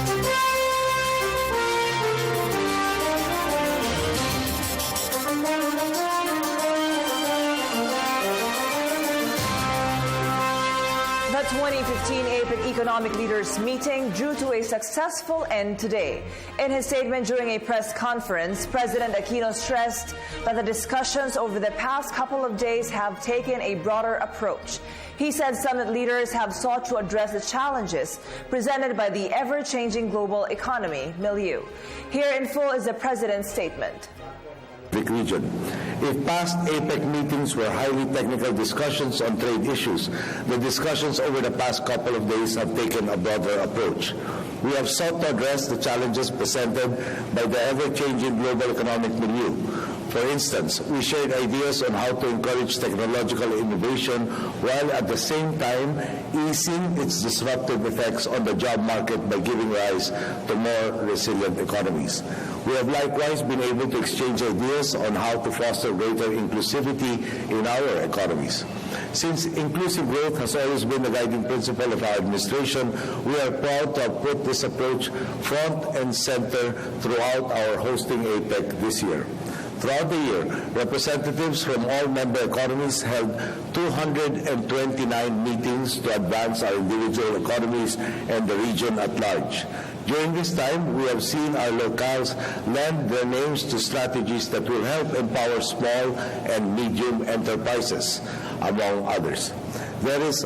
The 2015 APEC Economic Leaders Meeting drew to a successful end today. In his statement during a press conference, President Aquino stressed that the discussions over the past couple of days have taken a broader approach. He said summit leaders have sought to address the challenges presented by the ever-changing global economy, Milieu. Here in full is the President's statement. Region. If past APEC meetings were highly technical discussions on trade issues, the discussions over the past couple of days have taken a broader approach. We have sought to address the challenges presented by the ever-changing global economic milieu. For instance, we shared ideas on how to encourage technological innovation while at the same time easing its disruptive effects on the job market by giving rise to more resilient economies. We have likewise been able to exchange ideas on how to foster greater inclusivity in our economies. Since inclusive growth has always been the guiding principle of our administration, we are proud to have put this approach front and center throughout our hosting APEC this year. Throughout the year, representatives from all member economies held 229 meetings to advance our individual economies and the region at large. During this time, we have seen our locals lend their names to strategies that will help empower small and medium enterprises, among others. There is,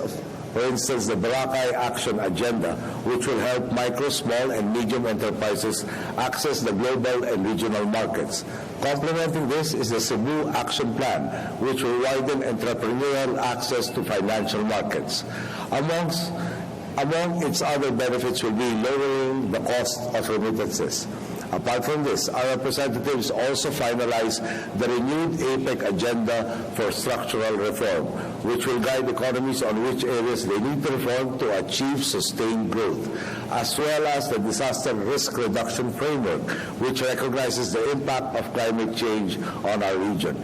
for instance, the Boracay Action Agenda, which will help micro, small, and medium enterprises access the global and regional markets. Complementing this is the Cebu Action Plan, which will widen entrepreneurial access to financial markets. Among its other benefits will be lowering the cost of remittances. Apart from this, our representatives also finalized the renewed APEC agenda for structural reform, which will guide economies on which areas they need to reform to achieve sustained growth, as well as the disaster risk reduction framework, which recognizes the impact of climate change on our region.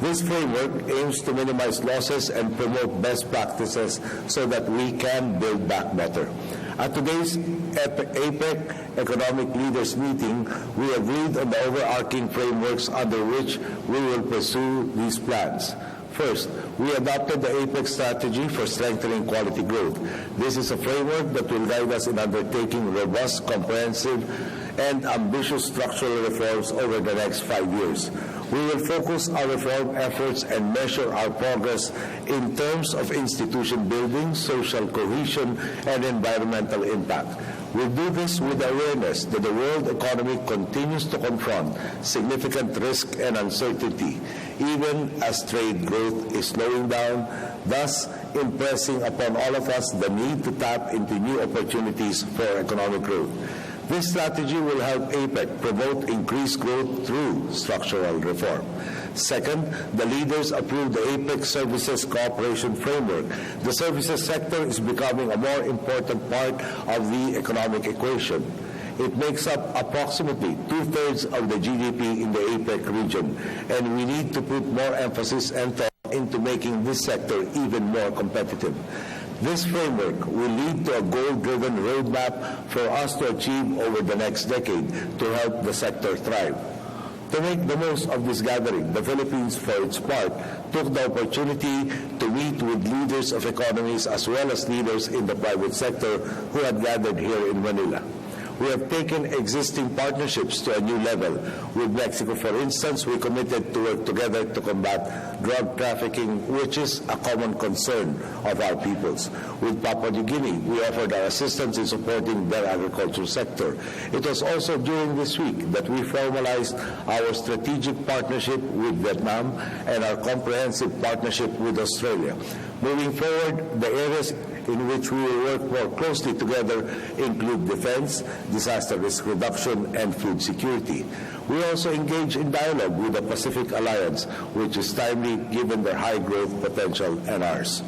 This framework aims to minimize losses and promote best practices so that we can build back better. At today's APEC Economic Leaders Meeting, we agreed on the overarching frameworks under which we will pursue these plans. First, we adopted the APEC strategy for strengthening quality growth. This is a framework that will guide us in undertaking robust, comprehensive, and ambitious structural reforms over the next 5 years. We will focus our reform efforts and measure our progress in terms of institution building, social cohesion, and environmental impact. We'll do this with awareness that the world economy continues to confront significant risk and uncertainty, even as trade growth is slowing down, thus impressing upon all of us the need to tap into new opportunities for economic growth. This strategy will help APEC promote increased growth through structural reform. Second, the leaders approved the APEC Services Cooperation Framework. The services sector is becoming a more important part of the economic equation. It makes up approximately 2/3 of the GDP in the APEC region, and we need to put more emphasis and thought into making this sector even more competitive. This framework will lead to a goal-driven roadmap for us to achieve over the next decade to help the sector thrive. To make the most of this gathering, the Philippines, for its part, took the opportunity to meet with leaders of economies as well as leaders in the private sector who had gathered here in Manila. We have taken existing partnerships to a new level. With Mexico, for instance, we committed to work together to combat drug trafficking, which is a common concern of our peoples. With Papua New Guinea, we offered our assistance in supporting their agricultural sector. It was also during this week that we formalized our strategic partnership with Vietnam and our comprehensive partnership with Australia. Moving forward, the areas in which we will work more closely together include defense, disaster risk reduction, and food security. We also engage in dialogue with the Pacific Alliance, which is timely given their high growth potential and ours.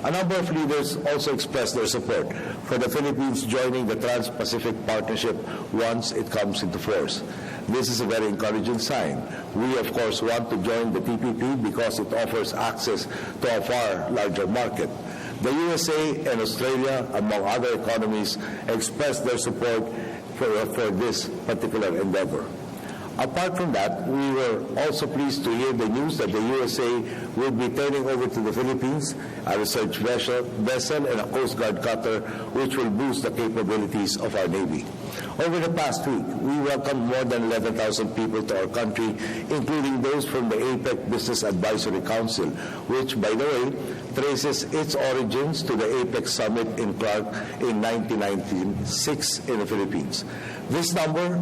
A number of leaders also expressed their support for the Philippines joining the Trans-Pacific Partnership once it comes into force. This is a very encouraging sign. We, of course, want to join the TPP because it offers access to a far larger market. The USA and Australia, among other economies, expressed their support for this particular endeavor. Apart from that, we were also pleased to hear the news that the USA will be turning over to the Philippines a research vessel and a Coast Guard cutter, which will boost the capabilities of our Navy. Over the past week, we welcomed more than 11,000 people to our country, including those from the APEC Business Advisory Council, which, by the way, traces its origins to the APEC Summit in Clark in 1996 in the Philippines. This number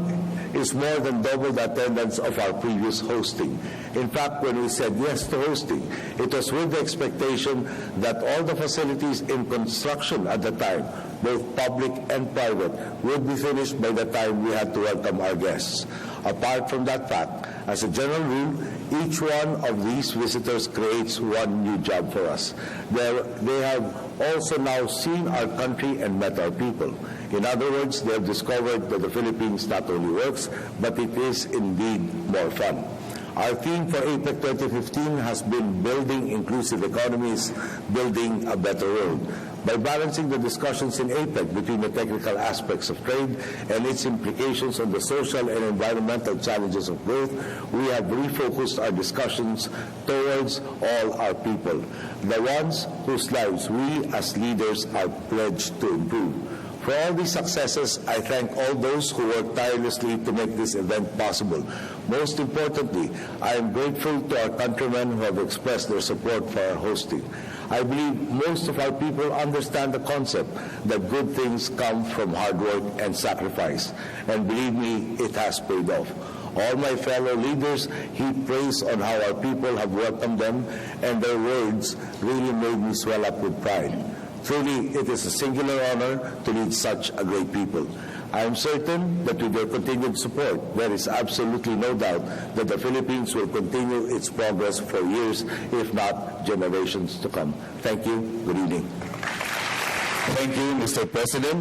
is more than double the attendance of our previous hosting. In fact, when we said yes to hosting, it was with the expectation that all the facilities in construction at the time, both public and private, would be finished by the time we had to welcome our guests. Apart from that fact, as a general rule, each one of these visitors creates one new job for us. They have also now seen our country and met our people. In other words, they have discovered that the Philippines not only works, but it is indeed more fun. Our theme for APEC 2015 has been Building Inclusive Economies, Building a Better World. By balancing the discussions in APEC between the technical aspects of trade and its implications on the social and environmental challenges of growth, we have refocused our discussions towards all our people, the ones whose lives we as leaders are pledged to improve. For all these successes, I thank all those who worked tirelessly to make this event possible. Most importantly, I am grateful to our countrymen who have expressed their support for our hosting. I believe most of our people understand the concept that good things come from hard work and sacrifice. And believe me, it has paid off. All my fellow leaders heap praise on how our people have welcomed them, and their words really made me swell up with pride. Truly, it is a singular honor to lead such a great people. I am certain that with your continued support, there is absolutely no doubt that the Philippines will continue its progress for years, if not generations to come. Thank you. Good evening. Thank you, Mr. President.